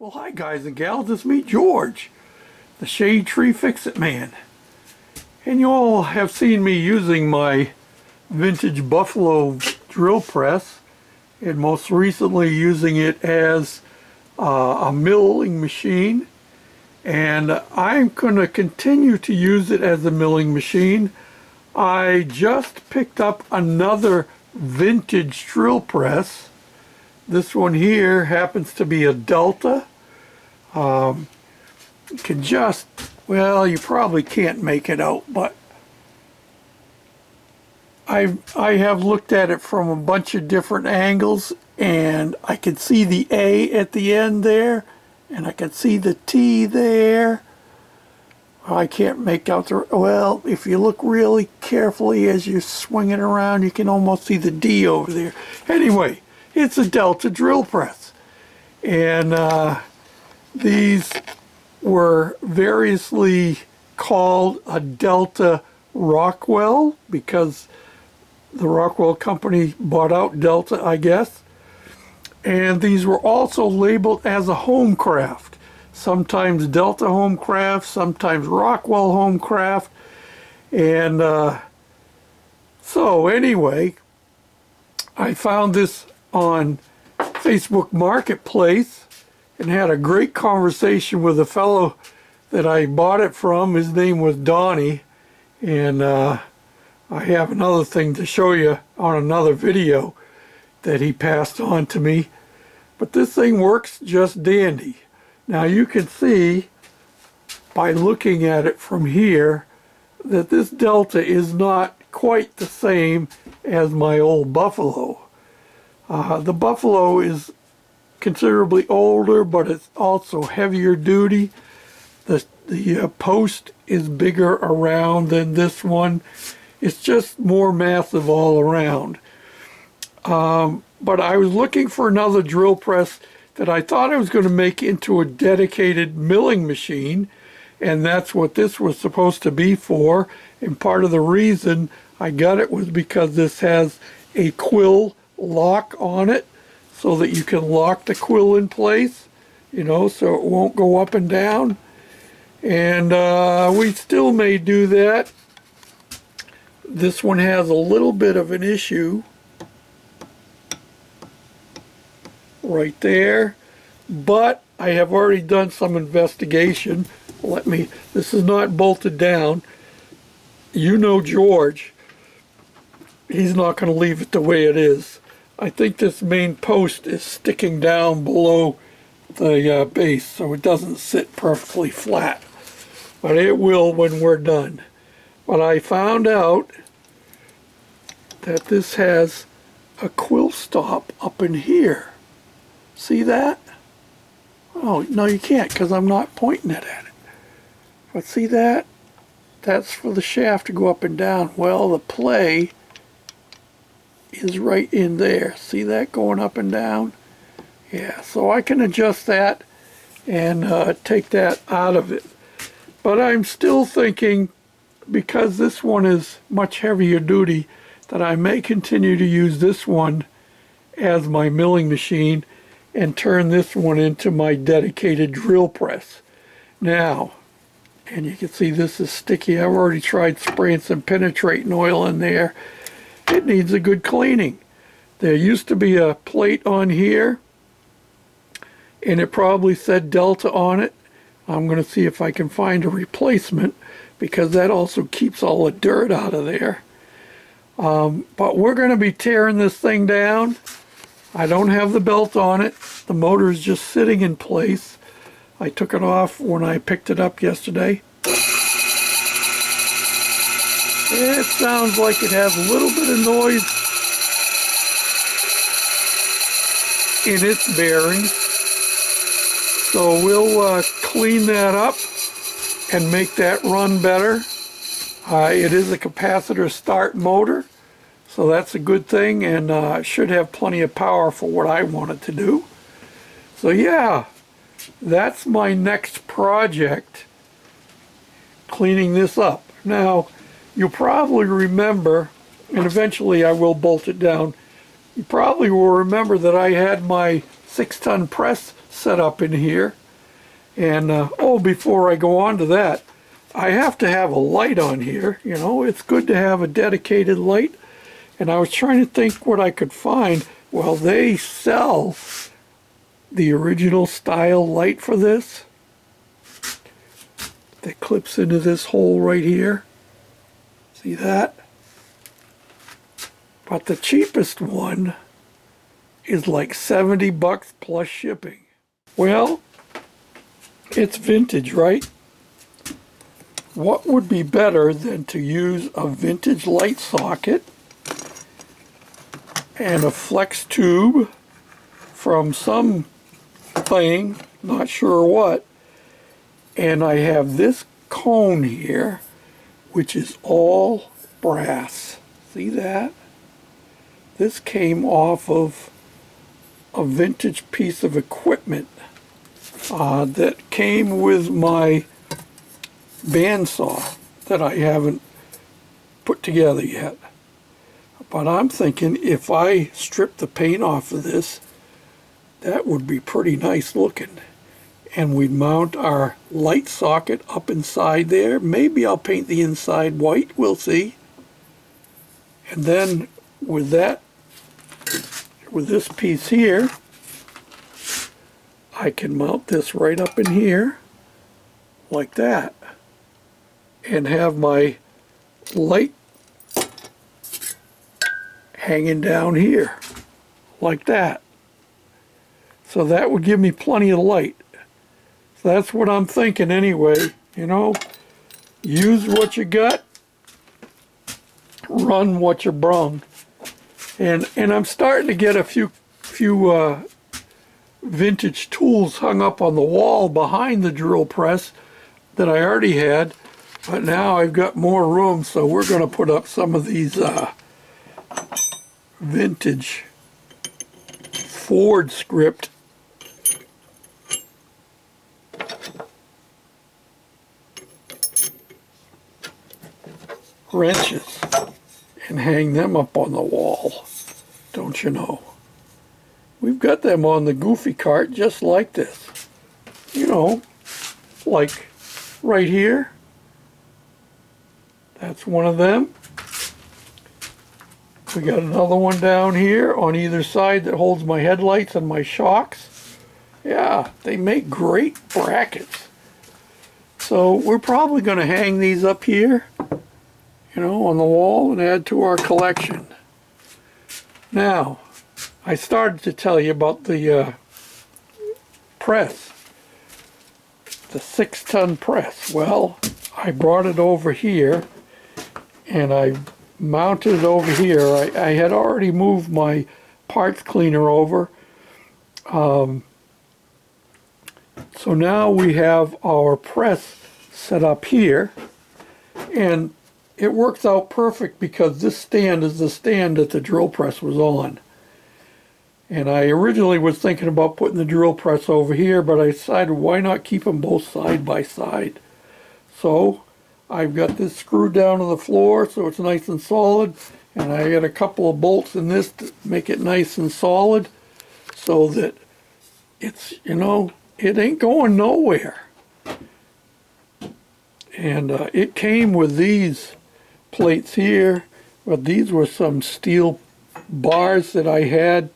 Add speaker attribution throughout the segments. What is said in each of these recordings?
Speaker 1: Well, hi guys and gals, it's me, George, the Shade Tree Fix-It Man. And you all have seen me using my vintage Buffalo drill press, and most recently using it as a milling machine. And I'm going to continue to use it as a milling machine. I just picked up another vintage drill press. This one here happens to be a Delta. You can just, well, you probably can't make it out, but I have looked at it from a bunch of different angles, and I can see the A at the end there, and I can see the T there. I can't make out the, well, if you look really carefully as you're swinging around, you can almost see the D over there. Anyway, it's a Delta drill press, and these were variously called a Delta Rockwell because the Rockwell company bought out Delta, I guess. And these were also labeled as a Homecraft. Sometimes Delta Homecraft, sometimes Rockwell Homecraft. And so anyway, I found this on Facebook Marketplace and had a great conversation with a fellow that I bought it from. His name was Donnie, and I have another thing to show you on another video that he passed on to me. But this thing works just dandy. Now you can see by looking at it from here that this Delta is not quite the same as my old Buffalo. The Buffalo is considerably older, but it's also heavier duty. The post is bigger around than this one. It's just more massive all around. But I was looking for another drill press that I thought I was going to make into a dedicated milling machine, and that's what this was supposed to be for. And part of the reason I got it was because this has a quill lock on it, so that you can lock the quill in place, you know, so it won't go up and down. And we still may do that. This one has a little bit of an issue right there, but I have already done some investigation. This is not bolted down. You know George, he's not going to leave it the way it is. I think this main post is sticking down below the base, so it doesn't sit perfectly flat. But it will when we're done. But I found out that this has a quill stop up in here. See that? Oh, no you can't because I'm not pointing it at it. But see that? That's for the shaft to go up and down. Well, the play is right in there. See that going up and down? Yeah, so I can adjust that and take that out of it. But I'm still thinking, because this one is much heavier duty, that I may continue to use this one as my milling machine and turn this one into my dedicated drill press. Now, and you can see this is sticky. I've already tried spraying some penetrating oil in there. It needs a good cleaning. There used to be a plate on here, and it probably said Delta on it. I'm going to see if I can find a replacement, because that also keeps all the dirt out of there. But we're going to be tearing this thing down. I don't have the belt on it. The motor is just sitting in place. I took it off when I picked it up yesterday. It sounds like it has a little bit of noise in its bearings. So we'll clean that up and make that run better. It is a capacitor start motor, so that's a good thing, and should have plenty of power for what I want it to do. So yeah, that's my next project, cleaning this up. Now, you'll probably remember, and eventually I will bolt it down, you probably will remember that I had my 6-ton press set up in here. And oh, before I go on to that, I have to have a light on here. You know, it's good to have a dedicated light. And I was trying to think what I could find. Well, they sell the original style light for this that clips into this hole right here. See that? But the cheapest one is like 70 bucks plus shipping. Well, it's vintage, right? What would be better than to use a vintage light socket and a flex tube from some thing, not sure what, and I have this cone here, which is all brass. See that? This came off of a vintage piece of equipment that came with my bandsaw that I haven't put together yet. But I'm thinking if I strip the paint off of this, that would be pretty nice looking. And we'd mount our light socket up inside there. Maybe I'll paint the inside white, we'll see. And then with that, with this piece here, I can mount this right up in here, like that, and have my light hanging down here, like that. So that would give me plenty of light. So that's what I'm thinking anyway, you know, use what you got, run what you brung. And I'm starting to get a few vintage tools hung up on the wall behind the drill press that I already had, but now I've got more room, so we're going to put up some of these vintage Ford script wrenches and hang them up on the wall, don't you know? We've got them on the Goofy cart just like this. You know, like right here. That's one of them. We got another one down here on either side that holds my headlights and my shocks. Yeah, they make great brackets. So we're probably going to hang these up here, you know, on the wall and add to our collection. Now, I started to tell you about the press, the 6-ton press. Well, I brought it over here and I mounted it over here. I had already moved my parts cleaner over. So now we have our press set up here, and it works out perfect because this stand is the stand that the drill press was on. And I originally was thinking about putting the drill press over here, but I decided why not keep them both side by side. So I've got this screwed down to the floor so it's nice and solid, and I got a couple of bolts in this to make it nice and solid so that it's, you know, it ain't going nowhere. And it came with these plates here, but these were some steel bars that I had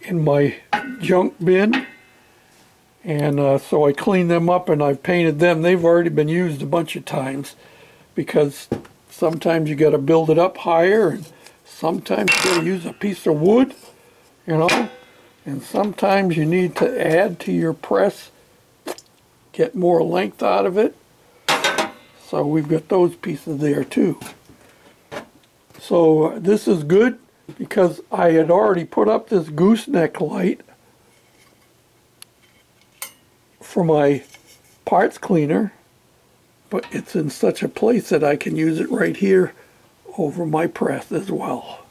Speaker 1: in my junk bin, and so I cleaned them up and I've painted them. They've already been used a bunch of times because sometimes you got to build it up higher, and sometimes you got to use a piece of wood, you know, and sometimes you need to add to your press, get more length out of it. So we've got those pieces there too. So this is good because I had already put up this gooseneck light for my parts cleaner, but it's in such a place that I can use it right here over my press as well.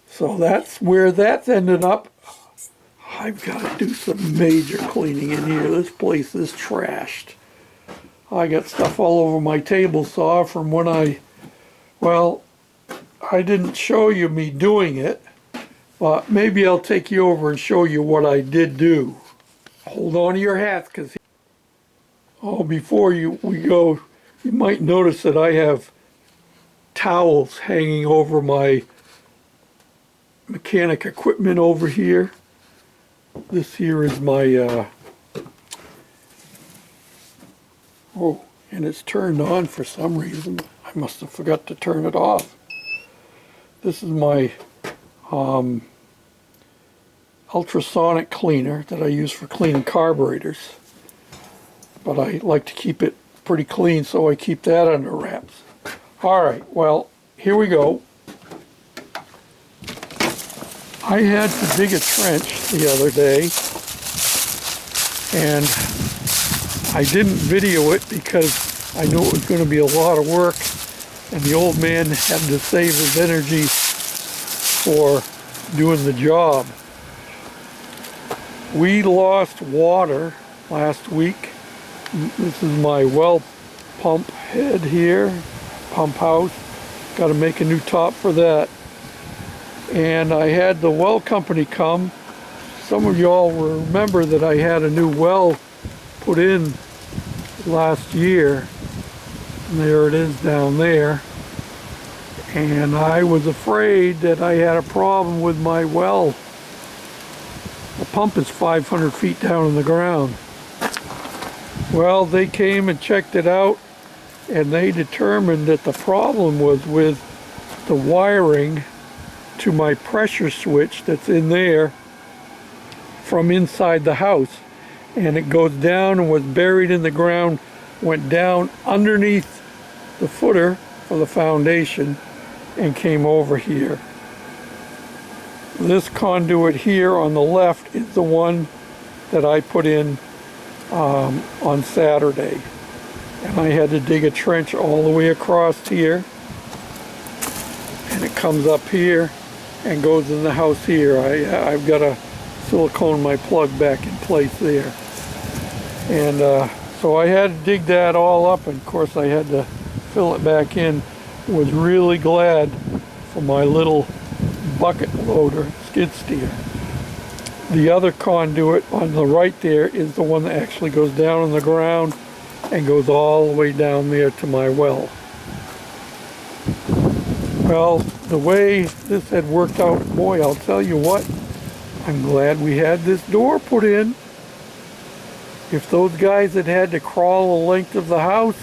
Speaker 1: So that's where that's ended up. I've got to do some major cleaning in here. This place is trashed. I got stuff all over my table saw from when I didn't show you me doing it, But maybe I'll take you over and show you what I did do. Hold on to your hats, because before we go, you might notice that I have towels hanging over my mechanic equipment over here. This here is my and it's turned on for some reason. I must have forgot to turn it off. This is my ultrasonic cleaner that I use for cleaning carburetors. But I like to keep it pretty clean, so I keep that under wraps. Alright, well, here we go. I had to dig a trench the other day, and I didn't video it because I knew it was going to be a lot of work, and the old man had to save his energy for doing the job. We lost water last week. This is my well pump head here, pump house. Got to make a new top for that. And I had the well company come. Some of y'all will remember that I had a new well put in last year. And there it is down there. And I was afraid that I had a problem with my well. The pump is 500 feet down in the ground. Well, they came and checked it out, and they determined that the problem was with the wiring to my pressure switch that's in there from inside the house. And it goes down and was buried in the ground, went down underneath the footer for the foundation and came over here. This conduit here on the left is the one that I put in on Saturday. And I had to dig a trench all the way across here. And it comes up here and goes in the house here. I've got to silicone my plug back in place there. And so I had to dig that all up, and of course I had to fill it back in. Was really glad for my little bucket loader skid steer. The other conduit on the right there is the one that actually goes down in the ground and goes all the way down there to my well. Well, the way this had worked out, boy, I'll tell you what, I'm glad we had this door put in. If those guys had to crawl the length of the house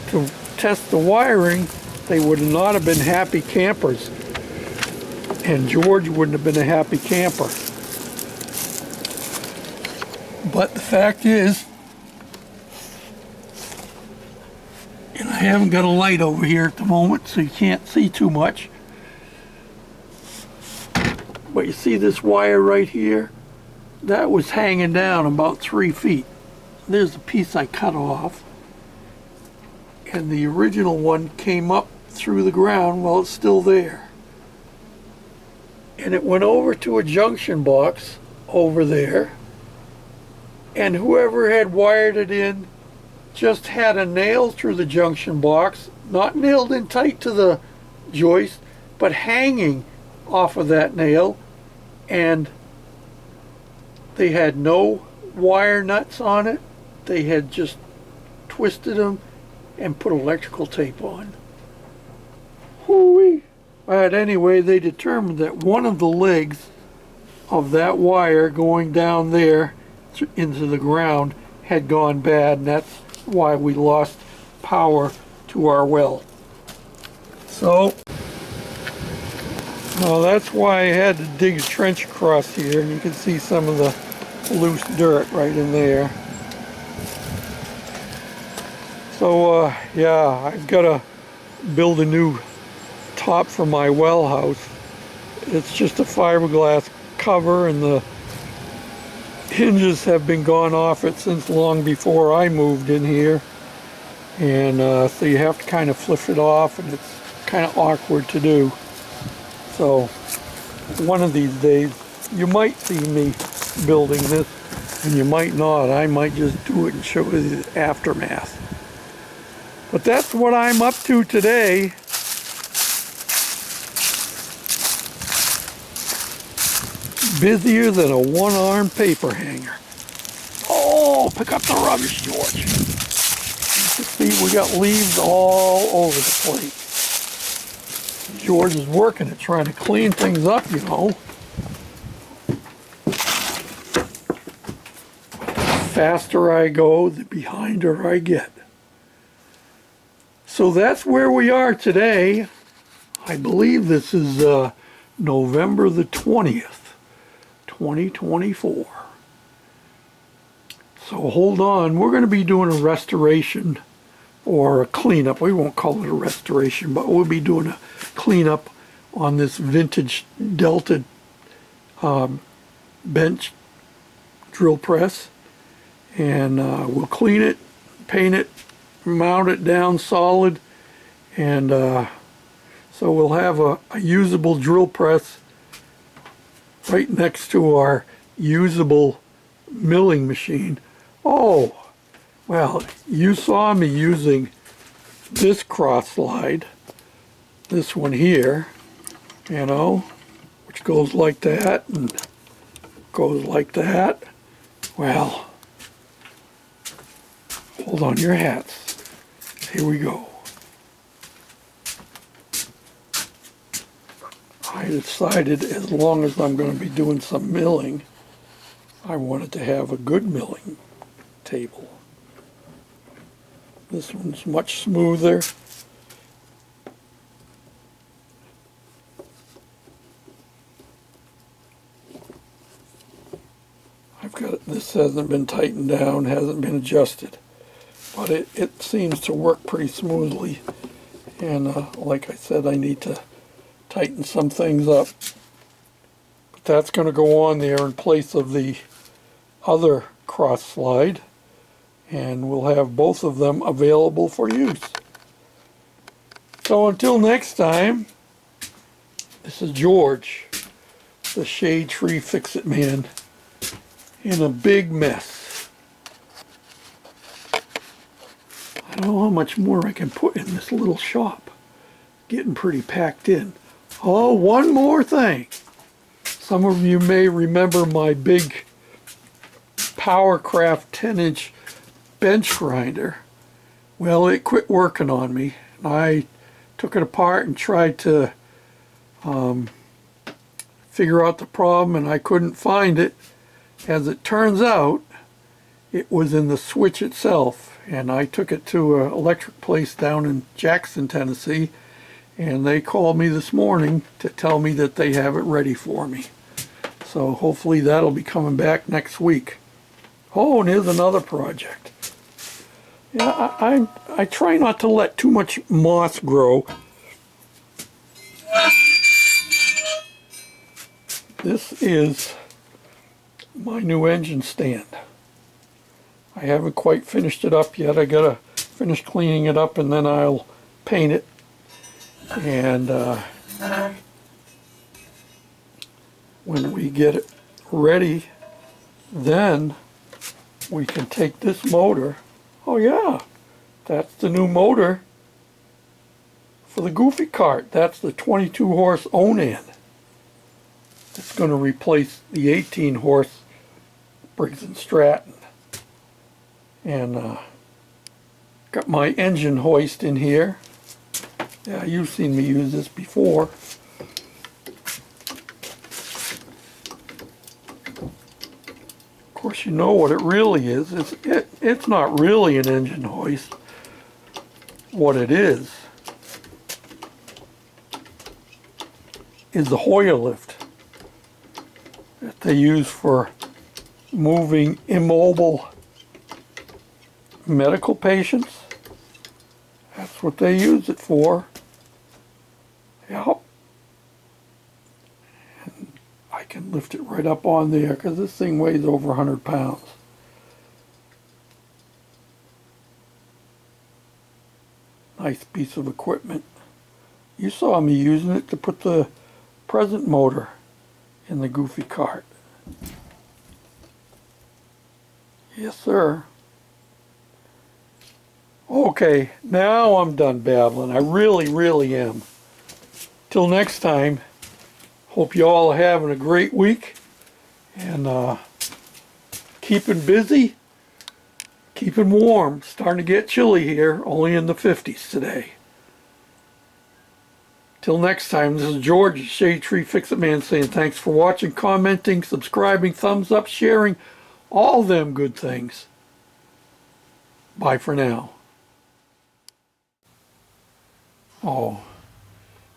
Speaker 1: to test the wiring, they would not have been happy campers. And George wouldn't have been a happy camper. But the fact is, and I haven't got a light over here at the moment, so you can't see too much. But you see this wire right here? That was hanging down about 3 feet. There's a piece I cut off. And the original one came up through the ground. Well, it's still there. And it went over to a junction box over there. And whoever had wired it in just had a nail through the junction box, not nailed in tight to the joist, but hanging off of that nail. And they had no wire nuts on it. They had just twisted them and put electrical tape on. Hoo-wee. But anyway, they determined that one of the legs of that wire going down there into the ground had gone bad, and that's why we lost power to our well. So, well, that's why I had to dig a trench across here, and you can see some of the loose dirt right in there. So, yeah, I've got to build a new top for my well house. It's just a fiberglass cover, and the hinges have been gone off it since long before I moved in here. And so you have to kind of flip it off, and it's kind of awkward to do. So one of these days you might see me building this, and you might not. I might just do it and show you the aftermath. But that's what I'm up to today. busier than a one-armed paper hanger. Oh, pick up the rubbish, George. You can see we got leaves all over the place. George is working at trying to clean things up, you know. The faster I go, the behinder I get. So that's where we are today. I believe this is November the 20th, 2024. So hold on, we're going to be doing a restoration or a cleanup. We won't call it a restoration, but we'll be doing a cleanup on this vintage Delta bench drill press. And we'll clean it, paint it, mount it down solid, and so we'll have a usable drill press right next to our usable milling machine. Oh, well, you saw me using this cross slide, this one here, you know, which goes like that and goes like that. Well, hold on your hats. Here we go. I decided as long as I'm going to be doing some milling, I wanted to have a good milling table. This one's much smoother. I've got it, this hasn't been tightened down, hasn't been adjusted. But it seems to work pretty smoothly, and like I said, I need to tighten some things up. But that's going to go on there in place of the other cross slide, and we'll have both of them available for use. So until next time, this is George, the Shade Tree Fix-It Man, in a big mess. I don't know how much more I can put in this little shop. Getting pretty packed in. Oh, one more thing. Some of you may remember my big Powercraft 10-inch bench grinder. Well, it quit working on me. I took it apart and tried to figure out the problem, and I couldn't find it. As it turns out, it was in the switch itself. And I took it to an electric place down in Jackson, Tennessee, and they called me this morning to tell me that they have it ready for me. So hopefully that'll be coming back next week. Oh, and here's another project. Yeah, I try not to let too much moss grow. This is my new engine stand. I haven't quite finished it up yet. I gotta finish cleaning it up and then I'll paint it. And when we get it ready, then we can take this motor. Oh yeah, that's the new motor for the Goofy cart. That's the 22 horse Onan. It's going to replace the 18 horse Briggs & Stratton. And got my engine hoist in here. Yeah, you've seen me use this before. Of course, you know what it really is. It's not really an engine hoist. What it is the Hoyer lift that they use for moving immobile medical patients. That's what they use it for. Yep. And I can lift it right up on there because this thing weighs over 100 pounds. Nice piece of equipment. You saw me using it to put the present motor in the Goofy cart. Yes, sir. Okay, now I'm done babbling. I really am. Till next time, hope you all are having a great week. And keeping busy, keeping warm. Starting to get chilly here, only in the 50s today. Till next time, this is George, Shade Tree Fix-It Man, saying thanks for watching, commenting, subscribing, thumbs up, sharing, all them good things. Bye for now. Oh,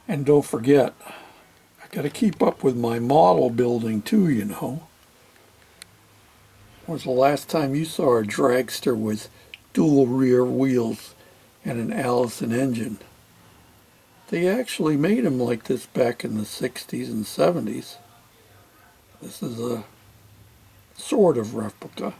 Speaker 1: and don't forget, I got to keep up with my model building too, you know. When was the last time you saw a dragster with dual rear wheels and an Allison engine? They actually made them like this back in the 60s and 70s. This is a sort of replica.